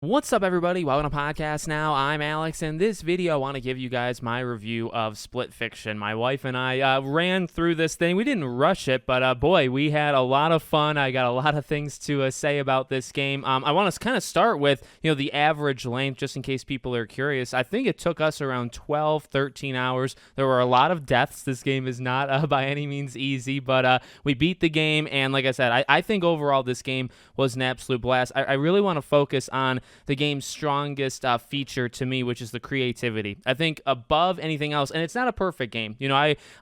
What's up, everybody? Welcome to Podcast Now. I'm Alex, and this video I want to give you guys my review of Split Fiction. My wife and I ran through this thing. We didn't rush it, but boy, we had a lot of fun. I got a lot of things to say about this game. I want to kind of start with, the average length, just in case people are curious. I think it took us around 12, 13 hours. There were a lot of deaths. This game is not by any means easy, but we beat the game, and like I said, I think overall this game was an absolute blast. I really want to focus on the game's strongest feature to me, which is the creativity. I think above anything else, and it's not a perfect game.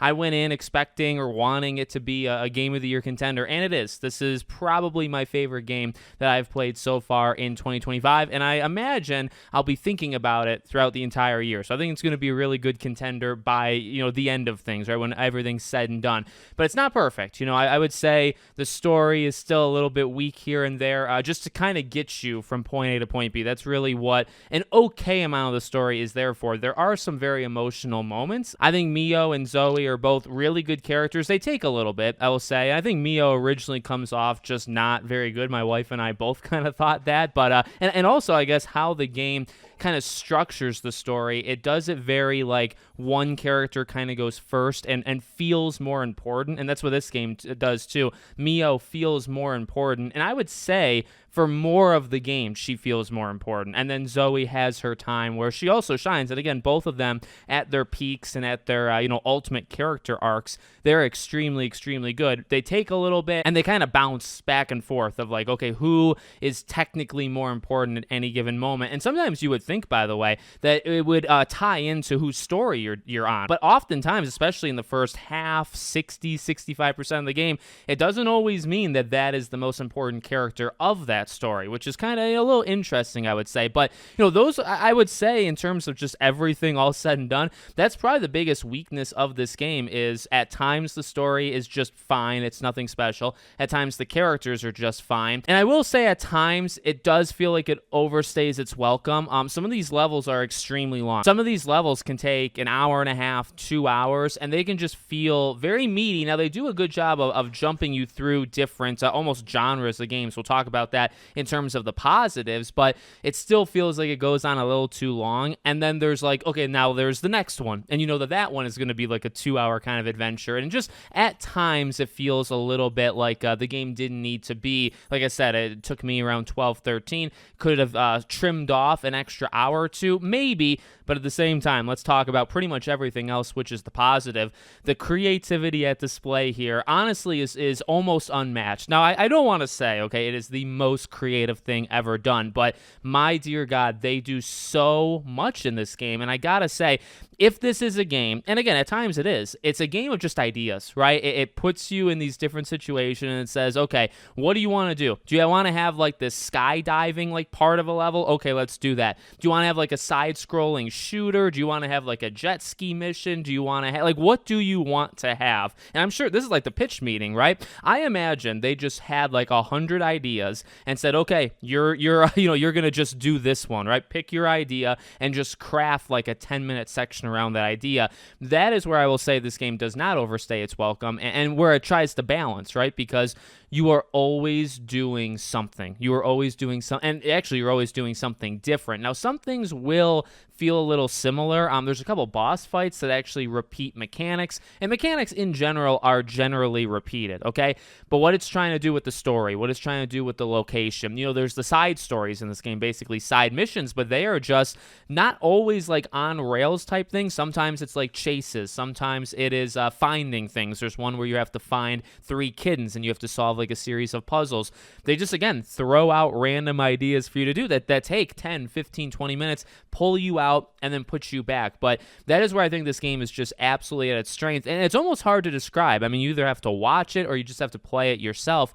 I went in expecting or wanting it to be a Game of the Year contender, and it is. This is probably my favorite game that I've played so far in 2025, and I imagine I'll be thinking about it throughout the entire year. So I think it's going to be a really good contender by, the end of things, right, when everything's said and done. But it's not perfect. I would say the story is still a little bit weak here and there, just to kind of get you from point A to point B. That's really what an okay amount of the story is there for. There are some very emotional moments. I think Mio and Zoe are both really good characters. They take a little bit, I will say. I think Mio originally comes off just not very good. My wife and I both kind of thought that, but and also I guess how the game kind of structures the story. It does it very like one character kind of goes first and feels more important, and that's what this game does too. Mio feels more important, and I would say for more of the game, she feels more important. And then Zoe has her time where she also shines. And again, both of them at their peaks and at their, ultimate character arcs, they're extremely, extremely good. They take a little bit and they kind of bounce back and forth of like, okay, who is technically more important at any given moment? And sometimes you would think, by the way, that it would tie into whose story you're on. But oftentimes, especially in the first half, 65% of the game, it doesn't always mean that that is the most important character of that story, which is kind of a little interesting, I would say. But those, I would say, in terms of just everything all said and done, that's probably the biggest weakness of this game. Is at times the story is just fine, it's nothing special. At times the characters are just fine, and I will say at times it does feel like it overstays its welcome. Some of these levels are extremely long. Some of these levels can take an hour and a half, 2 hours, and they can just feel very meaty. Now they do a good job of jumping you through different almost genres of games. We'll talk about that in terms of the positives, but it still feels like it goes on a little too long. And then there's like, okay, now there's the next one, and that one is going to be like a 2-hour kind of adventure, and just at times it feels a little bit like the game didn't need to be. Like I said, it took me around 12, 13. Could have trimmed off an extra hour or two, maybe. But at the same time, let's talk about pretty much everything else, which is the positive. The creativity at display here, honestly, is almost unmatched. Now, I don't want to say, okay, it is the most creative thing ever done, but my dear God, they do so much in this game. And I gotta say, if this is a game, and again, at times it's a game of just ideas, right? It puts you in these different situations and it says, okay, what do you want to do? Do you want to have like this skydiving like part of a level? Okay, let's do that. Do you want to have like a side-scrolling shooter? Do you want to have like a jet ski mission? Do you want to have like, what do you want to have? And I'm sure this is like the pitch meeting, right? I imagine they just had like 100 ideas and said, okay, you're gonna just do this one, right? Pick your idea and just craft like a 10-minute section around that idea. That is where I will say this game does not overstay its welcome, and where it tries to balance, right? Because you are always doing something. You are always doing something, and actually you're always doing something different. Now, some things will feel a little similar. There's a couple boss fights that actually repeat mechanics, and mechanics in general are generally repeated, okay? But what it's trying to do with the story, what it's trying to do with the location, there's the side stories in this game, basically side missions, but they are just not always like on rails type things. Sometimes it's like chases. Sometimes it is finding things. There's one where you have to find 3 kittens and you have to solve like a series of puzzles. They just, again, throw out random ideas for you to do that take 10, 15, 20 minutes, pull you out, and then put you back. But that is where I think this game is just absolutely at its strength, and it's almost hard to describe. I mean, you either have to watch it or you just have to play it yourself,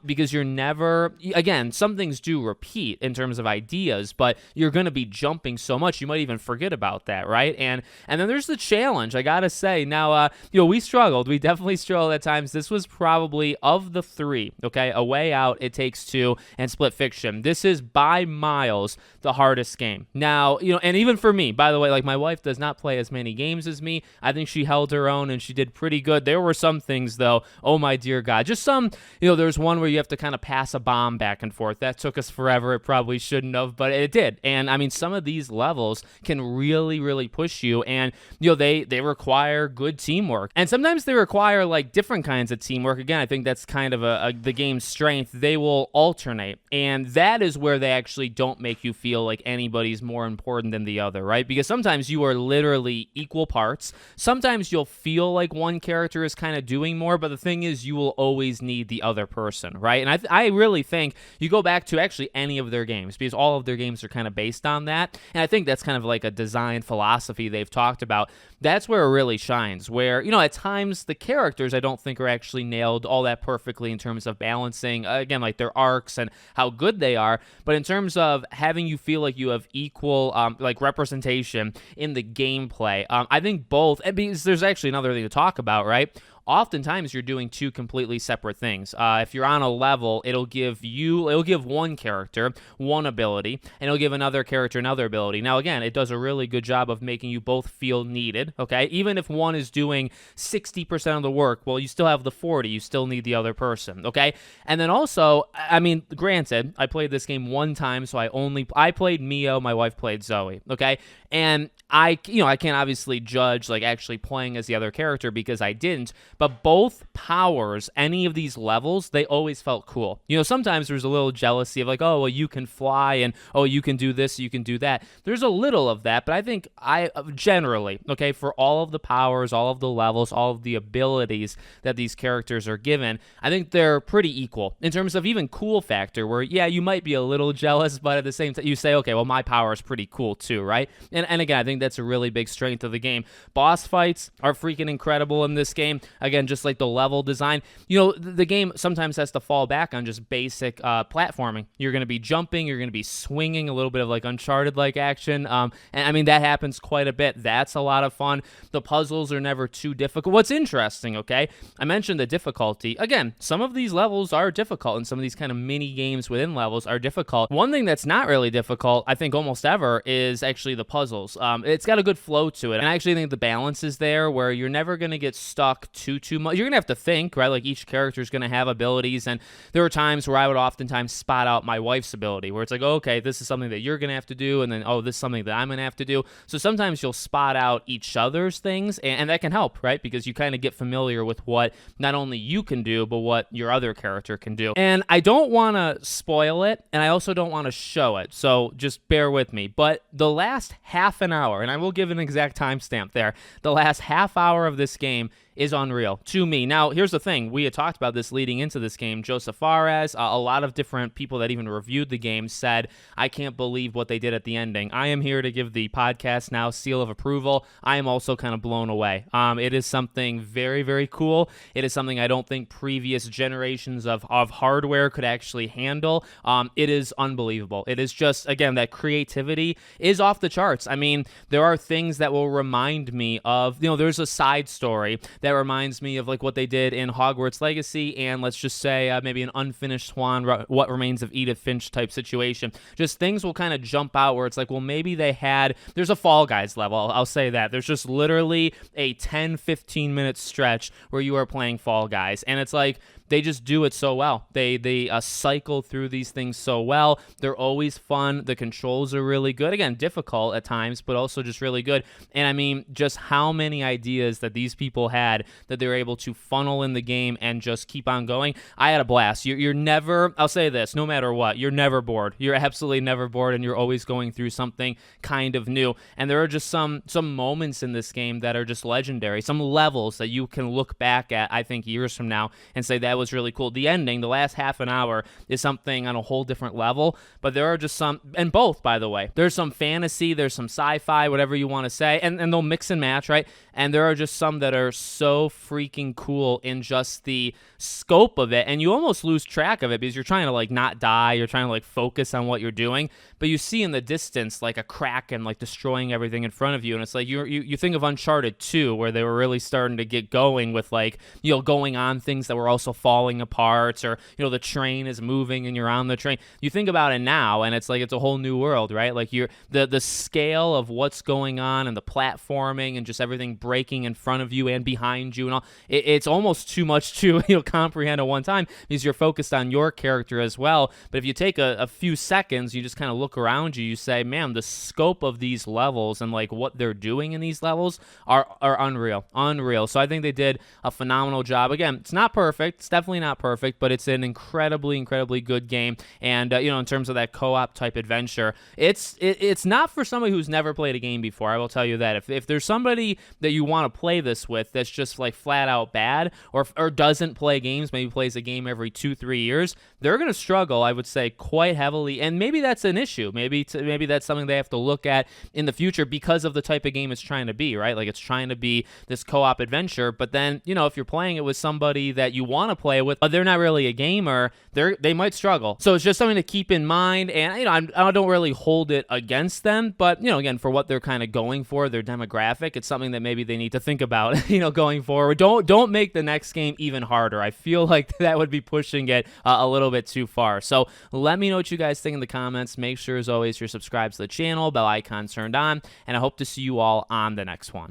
because you're never, again, some things do repeat in terms of ideas, but you're going to be jumping so much, you might even forget about that, right? And And then there's the challenge, I gotta say. Now, we struggled. We definitely struggled at times. This was probably, of the three, okay, A Way Out, It Takes Two, and Split Fiction, this is by miles the hardest game. Now, and even for me, by the way, like, my wife does not play as many games as me. I think she held her own and she did pretty good. There were some things, though, oh my dear God, just some, there's one where you have to kind of pass a bomb back and forth. That took us forever. It probably shouldn't have, but it did. And I mean, some of these levels can really, really push you, and they require good teamwork, and sometimes they require like different kinds of teamwork. Again, I think that's kind of the game's strength. They will alternate, and that is where they actually don't make you feel like anybody's more important than the other, right? Because sometimes you are literally equal parts. Sometimes you'll feel like one character is kind of doing more, but the thing is, you will always need the other person, right? And I really think you go back to actually any of their games, because all of their games are kind of based on that, and I think that's kind of like a design philosophy they've talked about. That's where it really shines, where, at times the characters I don't think are actually nailed all that perfectly in terms of balancing, again, like their arcs and how good they are, but in terms of having you feel like you have equal, like, representation in the gameplay, I think both, and because there's actually another thing to talk about, right? Oftentimes you're doing two completely separate things. If you're on a level, it'll give one character one ability, and it'll give another character another ability. Now, again, it does a really good job of making you both feel needed, okay? Even if one is doing 60% of the work, well, you still have the 40, you still need the other person, okay? And then also, I mean, granted, I played this game one time, so I played Mio, my wife played Zoe, okay? And I can't obviously judge, like, actually playing as the other character because I didn't, but both powers, any of these levels, they always felt cool. Sometimes there's a little jealousy of like, oh, well, you can fly, and oh, you can do this, you can do that. There's a little of that, but I think generally, okay, for all of the powers, all of the levels, all of the abilities that these characters are given, I think they're pretty equal in terms of even cool factor, where, yeah, you might be a little jealous, but at the same time, you say, okay, well, my power is pretty cool too, right? And again, I think that's a really big strength of the game. Boss fights are freaking incredible in this game. Again, just like the level design. The game sometimes has to fall back on just basic platforming. You're going to be jumping, you're going to be swinging, a little bit of like Uncharted-like action. And I mean, that happens quite a bit. That's a lot of fun. The puzzles are never too difficult. What's interesting, okay? I mentioned the difficulty. Again, some of these levels are difficult, and some of these kind of mini games within levels are difficult. One thing that's not really difficult, I think almost ever, is actually the puzzles. It's got a good flow to it, and I actually think the balance is there where you're never going to get stuck too much. You're going to have to think, right? Like, each character is going to have abilities, and there were times where I would oftentimes spot out my wife's ability, where it's like, oh, okay, this is something that you're going to have to do, and then, oh, this is something that I'm going to have to do. So sometimes you'll spot out each other's things, and that can help, right? Because you kind of get familiar with what not only you can do, but what your other character can do. And I don't want to spoil it, and I also don't want to show it, so just bear with me. But the last half an hour, and I will give an exact timestamp there, the last half hour of this game is unreal to me. Now, here's the thing. We had talked about this leading into this game. Joseph Fares, a lot of different people that even reviewed the game said, I can't believe what they did at the ending. I am here to give the podcast now seal of approval. I am also kind of blown away. It is something very, very cool. It is something I don't think previous generations of hardware could actually handle. It is unbelievable. It is just, again, that creativity is off the charts. I mean, there are things that will remind me of, there's a side story that reminds me of like what they did in Hogwarts Legacy, and let's just say maybe an Unfinished Swan, What Remains of Edith Finch type situation. Just things will kind of jump out where it's like, well, maybe there's a Fall Guys level. I'll say that. There's just literally a 10-15 minute stretch where you are playing Fall Guys, and it's like, they just do it so well. They cycle through these things so well. They're always fun. The controls are really good. Again, difficult at times, but also just really good. And I mean, just how many ideas that these people had that they were able to funnel in the game and just keep on going. I had a blast. You're never, I'll say this, no matter what, you're never bored. You're absolutely never bored, and you're always going through something kind of new. And there are just some moments in this game that are just legendary. Some levels that you can look back at, I think, years from now and say that was really cool. The ending, the last half an hour, is something on a whole different level, but there are just some, and both, by the way, there's some fantasy, there's some sci-fi, whatever you want to say, and they'll mix and match, right? And there are just some that are so freaking cool in just the scope of it, and you almost lose track of it because you're trying to like not die, you're trying to like focus on what you're doing, but you see in the distance like a Kraken like destroying everything in front of you, and it's like you think of Uncharted 2, where they were really starting to get going with like, you know, going on things that were also falling apart, or, you know, the train is moving and you're on the train. You think about it now and it's like it's a whole new world, right? Like you're the scale of what's going on and the platforming and just everything breaking in front of you and behind you and all, it's almost too much to, you know, comprehend at one time, because you're focused on your character as well. But if you take a few seconds, you just kind of look around you, you say, man, the scope of these levels and like what they're doing in these levels are unreal. So I think they did a phenomenal job. Again, it's not perfect, it's definitely not perfect, but it's an incredibly good game. And you know, in terms of that co-op type adventure, it's not for somebody who's never played a game before. I will tell you that if there's somebody that you want to play this with that's just like flat out bad, or doesn't play games, maybe plays a game every 2-3 years, they're going to struggle, I would say, quite heavily. And maybe that's an issue. Maybe that's something they have to look at in the future because of the type of game it's trying to be, right? Like it's trying to be this co-op adventure, but then, you know, if you're playing it with somebody that you want to play with, but they're not really a gamer, they might struggle. So it's just something to keep in mind. And, you know, I don't really hold it against them, but, you know, again, for what they're kind of going for, their demographic, it's something that maybe they need to think about, you know, going forward. Don't make the next game even harder. I feel like that would be pushing it a little bit too far. So let me know what you guys think in the comments. Make sure, as always, you're subscribed to the channel, bell icon turned on, and I hope to see you all on the next one.